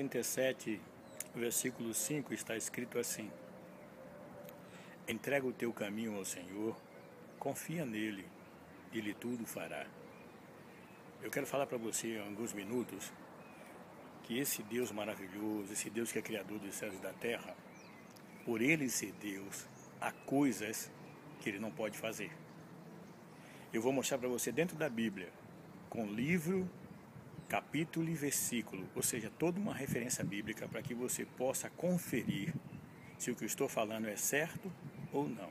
87, versículo 5, está escrito assim: entrega o teu caminho ao Senhor, confia nele, ele tudo fará. Eu quero falar para você em alguns minutos que esse Deus maravilhoso, esse Deus que é criador dos céus e da terra, por ele ser Deus, há coisas que ele não pode fazer. Eu vou mostrar para você dentro da Bíblia, com livro, capítulo e versículo, ou seja, toda uma referência bíblica para que você possa conferir se o que eu estou falando é certo ou não,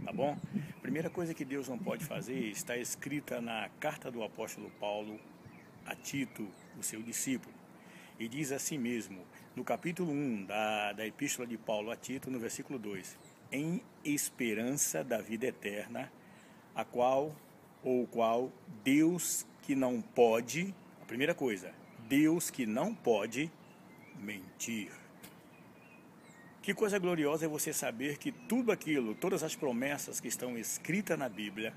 tá bom? Primeira coisa que Deus não pode fazer está escrita na carta do apóstolo Paulo a Tito, o seu discípulo, e diz assim mesmo, no capítulo 1 da epístola de Paulo a Tito, no versículo 2, em esperança da vida eterna, a qual Deus que não pode, a primeira coisa, Deus que não pode mentir. Que coisa gloriosa é você saber que tudo aquilo, todas as promessas que estão escritas na Bíblia,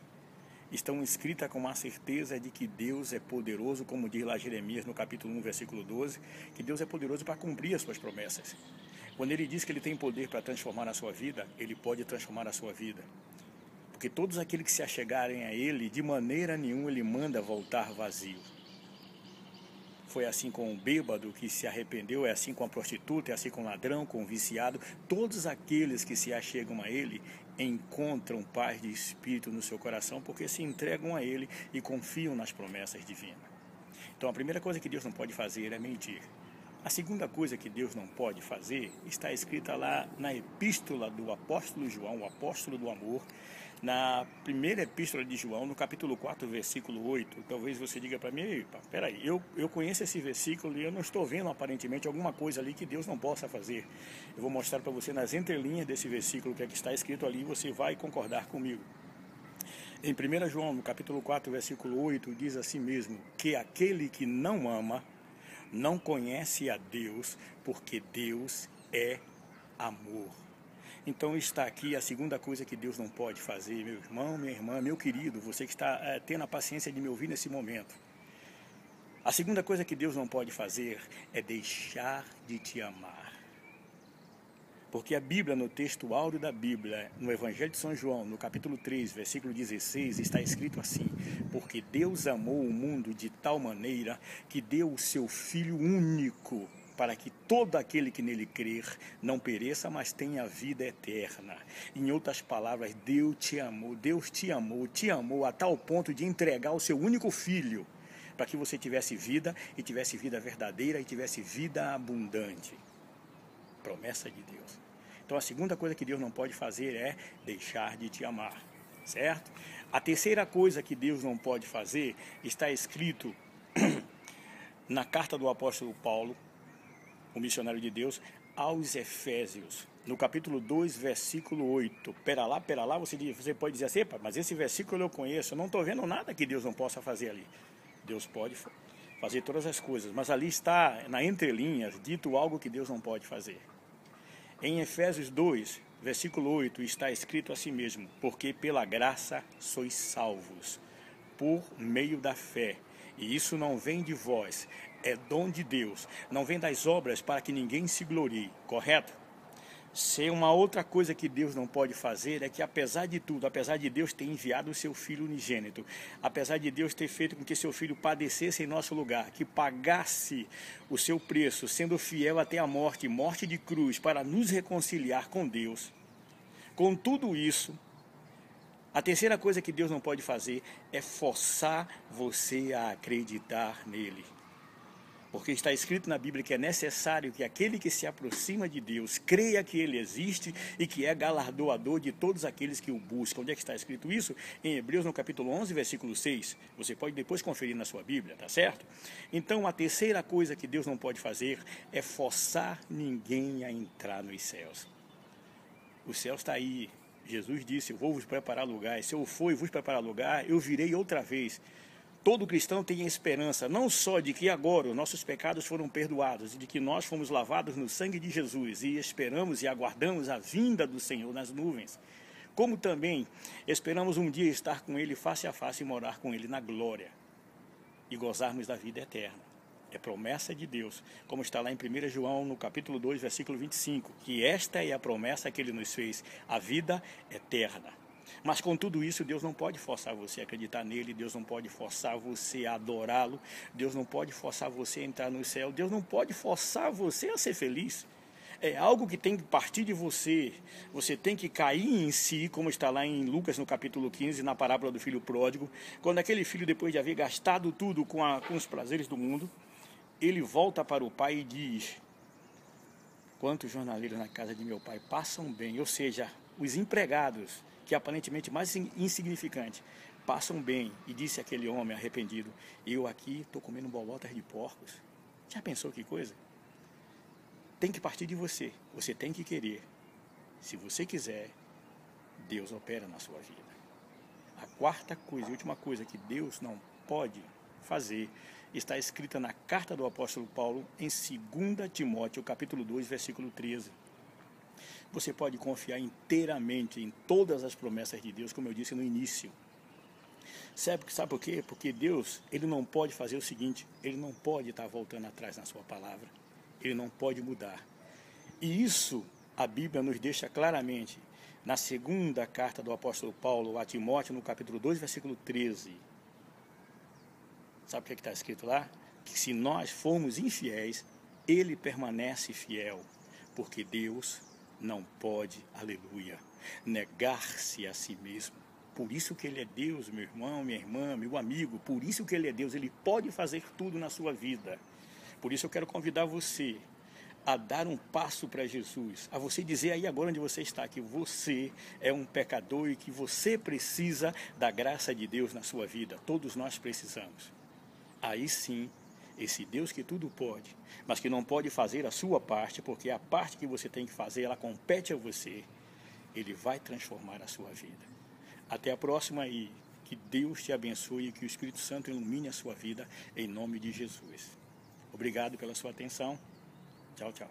estão escritas com a certeza de que Deus é poderoso, como diz lá Jeremias no capítulo 1, versículo 12, que Deus é poderoso para cumprir as suas promessas. Quando ele diz que ele tem poder para transformar a sua vida, ele pode transformar a sua vida. Porque todos aqueles que se achegarem a ele, de maneira nenhuma ele manda voltar vazio. Foi assim com o bêbado que se arrependeu, é assim com a prostituta, é assim com o ladrão, com o viciado. Todos aqueles que se achegam a ele encontram paz de espírito no seu coração porque se entregam a ele e confiam nas promessas divinas. Então a primeira coisa que Deus não pode fazer é mentir. A segunda coisa que Deus não pode fazer está escrita lá na epístola do apóstolo João, o apóstolo do amor, na primeira epístola de João, no capítulo 4, versículo 8. Talvez você diga para mim, peraí, eu conheço esse versículo e eu não estou vendo aparentemente alguma coisa ali que Deus não possa fazer. Eu vou mostrar para você nas entrelinhas desse versículo o que é que está escrito ali e você vai concordar comigo. Em 1 João, no capítulo 4, versículo 8, diz assim mesmo, que aquele que não ama, não conhece a Deus, porque Deus é amor. Então está aqui a segunda coisa que Deus não pode fazer, meu irmão, minha irmã, meu querido, você que está tendo a paciência de me ouvir nesse momento. A segunda coisa que Deus não pode fazer é deixar de te amar. Porque a Bíblia, no texto áureo da Bíblia, no Evangelho de São João, no capítulo 3, versículo 16, está escrito assim: porque Deus amou o mundo de tal maneira que deu o seu Filho único, para que todo aquele que nele crer não pereça, mas tenha vida eterna. Em outras palavras, Deus te amou a tal ponto de entregar o seu único Filho, para que você tivesse vida, e tivesse vida verdadeira, e tivesse vida abundante. Promessa de Deus. Então a segunda coisa que Deus não pode fazer é deixar de te amar, certo? A terceira coisa que Deus não pode fazer está escrito na carta do apóstolo Paulo, o missionário de Deus, aos Efésios, no capítulo 2, versículo 8. Pera lá, você pode dizer assim, mas esse versículo eu conheço, eu não estou vendo nada que Deus não possa fazer ali. Deus pode fazer todas as coisas, mas ali está, na entrelinhas, dito algo que Deus não pode fazer. Em Efésios 2, versículo 8, está escrito assim mesmo, porque pela graça sois salvos, por meio da fé, e isso não vem de vós, é dom de Deus, não vem das obras para que ninguém se glorie, correto? Se uma outra coisa que Deus não pode fazer é que, apesar de tudo, apesar de Deus ter enviado o seu Filho unigênito, apesar de Deus ter feito com que seu Filho padecesse em nosso lugar, que pagasse o seu preço, sendo fiel até a morte, morte de cruz, para nos reconciliar com Deus, com tudo isso, a terceira coisa que Deus não pode fazer é forçar você a acreditar nele. Porque está escrito na Bíblia que é necessário que aquele que se aproxima de Deus creia que ele existe e que é galardoador de todos aqueles que o buscam. Onde é que está escrito isso? Em Hebreus, no capítulo 11, versículo 6. Você pode depois conferir na sua Bíblia, tá certo? Então, a terceira coisa que Deus não pode fazer é forçar ninguém a entrar nos céus. O céu está aí. Jesus disse, eu vou vos preparar lugar. Se eu for e vos preparar lugar, eu virei outra vez. Todo cristão tem a esperança, não só de que agora os nossos pecados foram perdoados, e de que nós fomos lavados no sangue de Jesus, e esperamos e aguardamos a vinda do Senhor nas nuvens, como também esperamos um dia estar com Ele face a face e morar com Ele na glória, e gozarmos da vida eterna. é promessa de Deus, como está lá em 1 João, no capítulo 2, versículo 25, que esta é a promessa que ele nos fez, a vida eterna. Mas com tudo isso, Deus não pode forçar você a acreditar nele, Deus não pode forçar você a adorá-lo, Deus não pode forçar você a entrar no céu, Deus não pode forçar você a ser feliz. É algo que tem que partir de você, você tem que cair em si, como está lá em Lucas no capítulo 15, na parábola do filho pródigo, quando aquele filho, depois de haver gastado tudo com os prazeres do mundo, ele volta para o pai e diz: quantos jornaleiros na casa de meu pai passam bem, ou seja, os empregados, que aparentemente mais insignificantes, passam bem, e disse aquele homem arrependido: eu aqui estou comendo bolotas de porcos. Já pensou que coisa? Tem que partir de você, você tem que querer. Se você quiser, Deus opera na sua vida. A quarta coisa e última coisa que Deus não pode fazer está escrita na carta do apóstolo Paulo em 2 Timóteo, capítulo 2, versículo 13. Você pode confiar inteiramente em todas as promessas de Deus, como eu disse no início. Sabe por quê? Porque Deus, ele não pode fazer o seguinte, ele não pode estar voltando atrás na sua palavra. Ele não pode mudar. E isso a Bíblia nos deixa claramente na segunda carta do apóstolo Paulo a Timóteo, no capítulo 2, versículo 13. Sabe o que está escrito lá? Que se nós formos infiéis, ele permanece fiel, porque Deus não pode, aleluia, negar-se a si mesmo. Por isso que ele é Deus, meu irmão, minha irmã, meu amigo, por isso que ele é Deus, ele pode fazer tudo na sua vida. Por isso eu quero convidar você a dar um passo para Jesus, a você dizer aí agora onde você está, que você é um pecador e que você precisa da graça de Deus na sua vida. Todos nós precisamos. Aí sim, esse Deus que tudo pode, mas que não pode fazer a sua parte, porque a parte que você tem que fazer, ela compete a você, ele vai transformar a sua vida. Até a próxima e que Deus te abençoe e que o Espírito Santo ilumine a sua vida, em nome de Jesus. Obrigado pela sua atenção. Tchau, tchau.